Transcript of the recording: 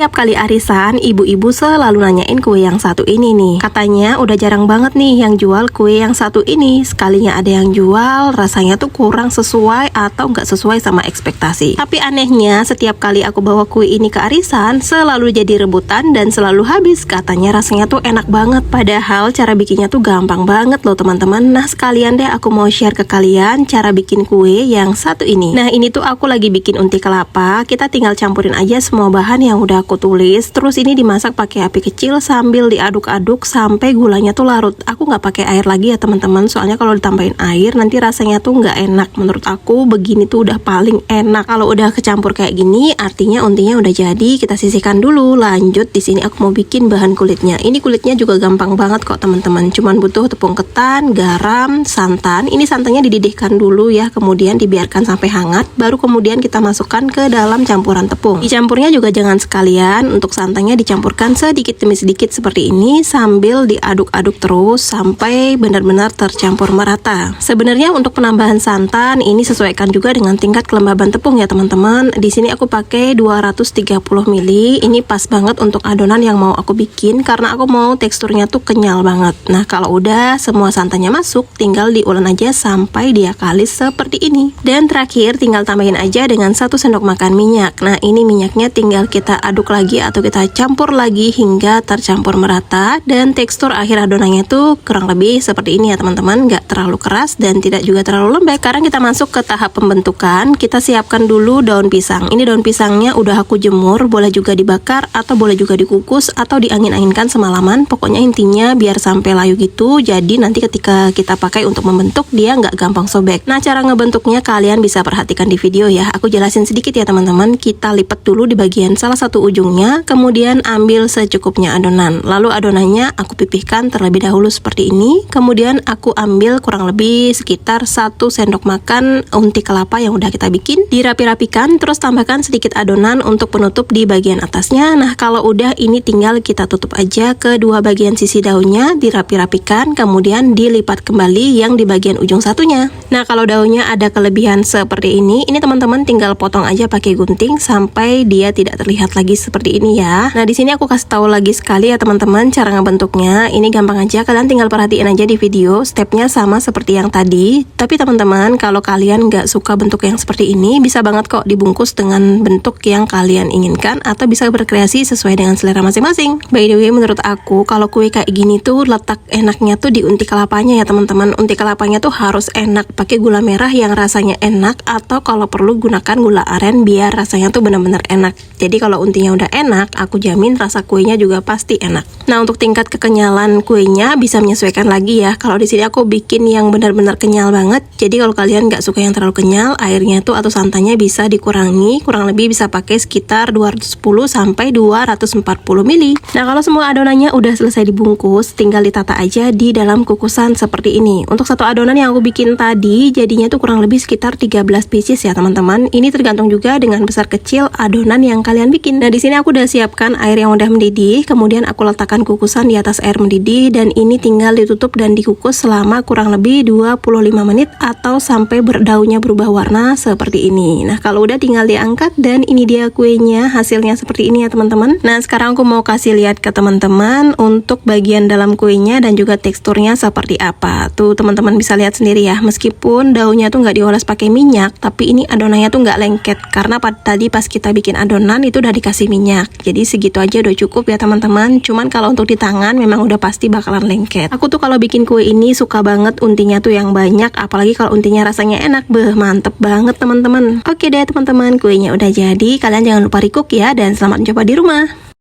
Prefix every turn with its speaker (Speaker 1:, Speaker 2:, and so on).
Speaker 1: Tiap kali arisan, ibu-ibu selalu nanyain kue yang satu ini nih. Katanya udah jarang banget nih yang jual kue yang satu ini. Sekalinya ada yang jual, rasanya tuh kurang sesuai atau nggak sesuai sama ekspektasi. Tapi anehnya, setiap kali aku bawa kue ini ke arisan, selalu jadi rebutan dan selalu habis. Katanya rasanya tuh enak banget. Padahal cara bikinnya tuh gampang banget loh teman-teman. Nah sekalian deh aku mau share ke kalian cara bikin kue yang satu ini. Nah ini tuh aku lagi bikin unti kelapa. Kita tinggal campurin aja semua bahan yang udah aku tulis, terus ini dimasak pakai api kecil sambil diaduk-aduk sampai gulanya tuh larut. Aku nggak pakai air lagi ya teman-teman, soalnya kalau ditambahin air nanti rasanya tuh nggak enak. Menurut aku begini tuh udah paling enak. Kalau udah kecampur kayak gini, artinya untinya udah jadi. Kita sisihkan dulu. Lanjut di sini aku mau bikin bahan kulitnya. Ini kulitnya juga gampang banget kok teman-teman. Cuman butuh tepung ketan, garam, santan. Ini santannya dididihkan dulu ya, kemudian dibiarkan sampai hangat. Baru kemudian kita masukkan ke dalam campuran tepung. Dicampurnya juga jangan sekalian. Untuk santannya dicampurkan sedikit demi sedikit seperti ini sambil diaduk-aduk terus sampai benar-benar tercampur merata. Sebenarnya untuk penambahan santan ini sesuaikan juga dengan tingkat kelembaban tepung ya teman-teman. Di sini aku pakai 230 ml. Ini pas banget untuk adonan yang mau aku bikin karena aku mau teksturnya tuh kenyal banget. Nah kalau udah semua santannya masuk, tinggal diulen aja sampai dia kalis seperti ini. Dan terakhir tinggal tambahin aja dengan 1 sendok makan minyak. Nah ini minyaknya tinggal kita aduk lagi atau kita campur lagi hingga tercampur merata, dan tekstur akhir adonannya tuh kurang lebih seperti ini ya teman-teman, nggak terlalu keras dan tidak juga terlalu lembek. Sekarang kita masuk ke tahap pembentukan. Kita siapkan dulu daun pisang. Ini daun pisangnya udah aku jemur, boleh juga dibakar atau boleh juga dikukus atau diangin-anginkan semalaman. Pokoknya intinya biar sampai layu gitu, jadi nanti ketika kita pakai untuk membentuk dia nggak gampang sobek. Nah cara ngebentuknya kalian bisa perhatikan di video ya, aku jelasin sedikit ya teman-teman. Kita lipat dulu di bagian salah satu ujungnya, kemudian ambil secukupnya adonan. Lalu adonannya aku pipihkan terlebih dahulu seperti ini. Kemudian aku ambil kurang lebih sekitar 1 sendok makan unti kelapa yang udah kita bikin. Dirapi-rapikan, terus tambahkan sedikit adonan untuk penutup di bagian atasnya. Nah kalau udah ini tinggal kita tutup aja kedua bagian sisi daunnya, dirapi-rapikan, kemudian dilipat kembali yang di bagian ujung satunya. Nah kalau daunnya ada kelebihan seperti ini teman-teman tinggal potong aja pakai gunting sampai dia tidak terlihat lagi seperti ini ya. Nah di sini aku kasih tahu lagi sekali ya teman-teman cara ngebentuknya. Ini gampang aja, kalian tinggal perhatiin aja di video. Stepnya sama seperti yang tadi. Tapi teman-teman kalau kalian nggak suka bentuk yang seperti ini, bisa banget kok dibungkus dengan bentuk yang kalian inginkan atau bisa berkreasi sesuai dengan selera masing-masing. By the way menurut aku kalau kue kayak gini tuh letak enaknya tuh di unti kelapanya ya teman-teman. Unti kelapanya tuh harus enak, pakai gula merah yang rasanya enak atau kalau perlu gunakan gula aren biar rasanya tuh benar-benar enak. Jadi kalau untinya udah enak, aku jamin rasa kuenya juga pasti enak. Nah untuk tingkat kekenyalan kuenya bisa menyesuaikan lagi ya. Kalau di sini aku bikin yang benar-benar kenyal banget. Jadi kalau kalian nggak suka yang terlalu kenyal, airnya tuh atau santannya bisa dikurangi. Kurang lebih bisa pakai sekitar 210 sampai 240 ml. Nah kalau semua adonannya udah selesai dibungkus, tinggal ditata aja di dalam kukusan seperti ini. Untuk satu adonan yang aku bikin tadi, jadinya tuh kurang lebih sekitar 13 pieces ya teman-teman. Ini tergantung juga dengan besar kecil adonan yang kalian bikin. Nah di sini aku udah siapkan air yang udah mendidih, kemudian aku letakkan kukusan di atas air mendidih dan ini tinggal ditutup dan dikukus selama kurang lebih 25 menit atau sampai daunnya berubah warna seperti ini. Nah kalau udah tinggal diangkat dan ini dia kuenya, hasilnya seperti ini ya teman-teman. Nah sekarang aku mau kasih lihat ke teman-teman untuk bagian dalam kuenya dan juga teksturnya seperti apa. Tuh teman-teman bisa lihat sendiri ya, meskipun daunnya tuh nggak dioles pakai minyak, tapi ini adonannya tuh nggak lengket karena tadi pas kita bikin adonan itu udah dikasih minyak. Jadi segitu aja udah cukup ya teman-teman. Cuman kalau untuk di tangan memang udah pasti bakalan lengket. Aku tuh kalau bikin kue ini suka banget untinya tuh yang banyak, apalagi kalau untinya rasanya enak. Mantep banget teman-teman. Oke deh teman-teman, kuenya udah jadi. Kalian jangan lupa recook ya, dan selamat mencoba di rumah.